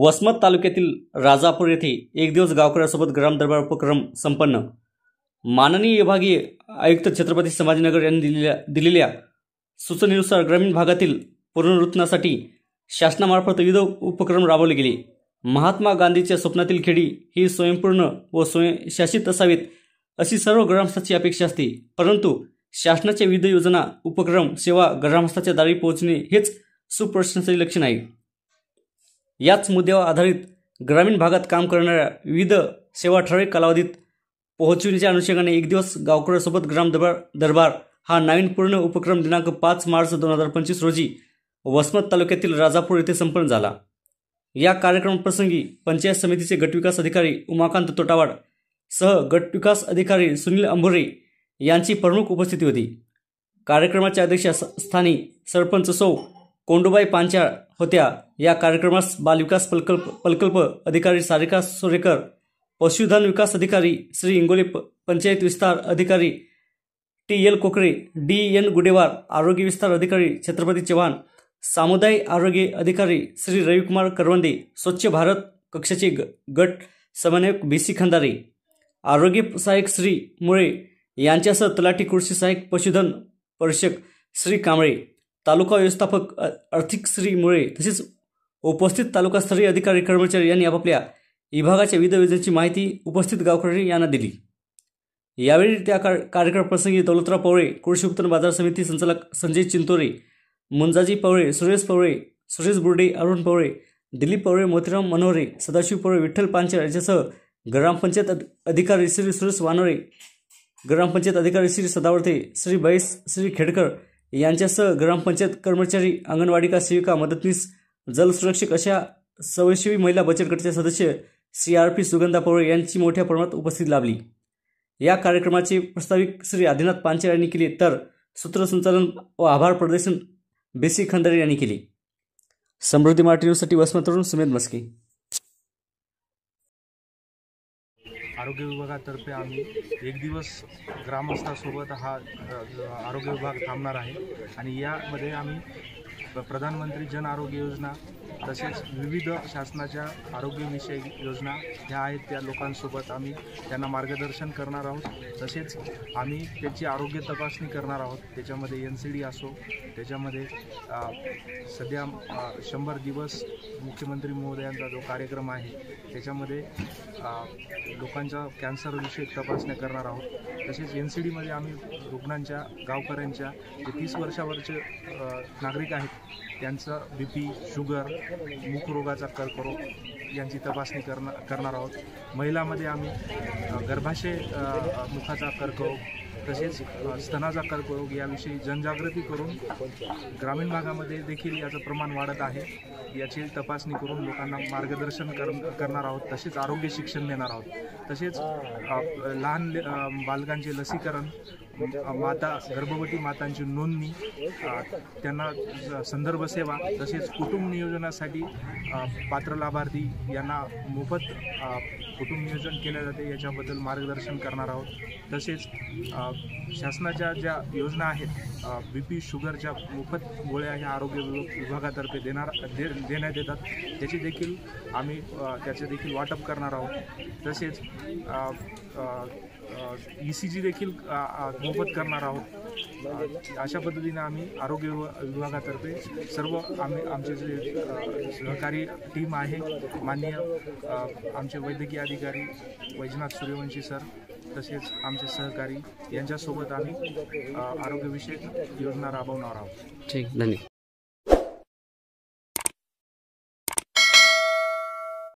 वसमत तालुक्यातील राजापूर येथे एक दिवस गावकऱ्यांसोबत ग्राम दरबार उपक्रम संपन्न। माननीय विभागीय आयुक्त छत्रपती संभाजीनगर यांनी दिलेल्या सूचनेनुसार ग्रामीण भागातील पुनर्वसनासाठी शासनामार्फत विविध उपक्रम राबवले गेले। महात्मा गांधीच्या स्वप्नातील खेडी ही स्वयंपूर्ण व स्वयंशासित असावीत अशी सर्व ग्रामस्थांची अपेक्षा असते, परंतु शासनाच्या विविध योजना, उपक्रम, सेवा ग्रामस्थांच्या दारी पोहोचणे हेच सुप्रशासनाचे लक्षण आहे। याच मुद्द्यावर आधारित ग्रामीण भागात काम करणाऱ्या विविध सेवा ठराविक कालावधीत पोहोचविण्याच्या अनुषंगाने एक दिवस गावकऱ्यांसोबत ग्राम दरबार हा नाविन्यपूर्ण उपक्रम दिनांक 5 मार्च 2025 रोजी वसमत तालुक्यातील राजापूर येथे संपन्न झाला। या कार्यक्रमाप्रसंगी पंचायत समितीचे गटविकास अधिकारी उमाकांत तोटावाड सह गटविकास अधिकारी सुनील अंभोरे यांची प्रमुख उपस्थिती होती। कार्यक्रमाच्या अध्यक्षस्थानी सरपंच सौ कोंडूबाई पांचाळ होत्या। या कार्यक्रमास बालविकास प्रकल्प अधिकारी सारिका सोरेकर, पशुधन विकास अधिकारी श्री इंगोले, पंचायत विस्तार अधिकारी टी.एल. कोकरे, डी.एन. गुडेवार, आरोग्य विस्तार अधिकारी छत्रपती चव्हाण, सामुदायिक आरोग्य अधिकारी श्री रविकुमार करवंदे, स्वच्छ भारत कक्षाचे गट समन्वयक बी.सी. खंदारे, आरोग्य सहाय्यक श्री मुळे यांच्यासह तलाठी कृषी सहाय्यक पशुधन परीक्षक श्री कांबळे, तालुका व्यवस्थापक आर्थिक श्री मुळे तसेच उपस्थित तालुकास्तरीय अधिकारी कर्मचारी यांनी आपापल्या विभागाच्या विविध योजनांची माहिती उपस्थित गावकऱ्यांनी यांना दिली। यावेळी त्या कार्यक्रमाप्रसंगी दौलतराव पवळे, कृषी उत्पन्न बाजार समिती संचालक संजय चिंतोरे, मुंजाजी पवळे, सुरेश पवळे, सुरेश बुर्डे, अरुण पवळे, दिलीप पवळे, मोतीराम मनोहरे, सदाशिव पवळे, विठ्ठल पांचाळ यांच्यासह ग्रामपंचायत अधिकारी श्री सुरेश वानोरे, ग्रामपंचायत अधिकारी श्री सदावर्ते, श्री बैस, श्री खेडकर यांच्यासह ग्रामपंचायत कर्मचारी, अंगणवाडी सेविका, मदतनीस, जलसुरक्षक अशा स्वयंसेवी महिला बचत गटाचे सदस्य CRP सुगंधा पवळे यांची मोठ्या प्रमाणात उपस्थिती लाभली। या कार्यक्रमाचे प्रस्ताविक श्री आदिनाथ पांचाळ यांनी केले, तर सूत्रसंचालन व आभार प्रदर्शन बी.सी. खंदारे यांनी केले। समृद्धी मराठी न्यूजसाठी वसमतवरून सुमेध मस्के। आरोग्य विभागातर्फे आम्ही एक दिवस ग्रामस्थांसोबत हा आरोग्य विभाग थांबणार आहे आणि यामध्ये आम्ही प्रधानमंत्री जन आरोग्य योजना तसेच विविध शासनाच्या आरोग्यविषयक योजना ह्या आहेत त्या लोकांसोबत आम्ही त्यांना मार्गदर्शन करणार आहोत। तसेच आम्ही त्यांची आरोग्य तपासणी करणार आहोत। त्याच्यामध्ये NCD असो, त्याच्यामध्ये सध्या 100 दिवस मुख्यमंत्री महोदयांचा जो कार्यक्रम आहे त्याच्यामध्ये लोकांच्या कॅन्सरविषयक तपासण्या करणार आहोत। तसेच NCDमध्ये आम्ही रुग्णांच्या, गावकऱ्यांच्या जे 30 वर्षावरचे नागरिक आहेत त्यांचं BP, शुगर, मुखरोगाचा कर्करोग यांची तपासणी करणार आहोत। महिलांमध्ये आम्ही गर्भाशय मुखाचा कर्करोग तसेच स्तनाचा कर्करोग याविषयी जनजागृती करून ग्रामीण भागामध्ये देखील याचं प्रमाण वाढत आहे याची तपासणी करून लोकांना मार्गदर्शन करणार आहोत। तसेच आरोग्य शिक्षण देणार आहोत। तसेच लहान बालकांचे लसीकरण, गर्भवती मातांची नोंदणी, त्यांना संदर्भ सेवा तसेच कुटुंब नियोजनासाठी पात्र लाभार्थी यांना मोफत कुटुंब नियोजन केले जाते याच्याबद्दल मार्गदर्शन करणार आहोत। तसेच शासनाच्या ज्या योजना आहेत BP, शुगरच्या मोफत गोळ्या ह्या आरोग्य विभागातर्फे देण्यात येतात त्याचे देखील आम्ही त्याचे देखील वाटप करणार आहोत। तसेच ECG देखील मोफत करणार आहोत। अशा पद्धतीने आम्ही आरोग्य विभागातर्फे सर्व आमचे जे सहकारी टीम आहे, माननीय आमचे वैद्यकीय अधिकारी वैजनाथ सूर्यवंशी सर तसेच आमचे सहकारी यांच्यासोबत आम्ही आरोग्यविषयक योजना राबवणार आहोत। ठीक, धन्यवाद।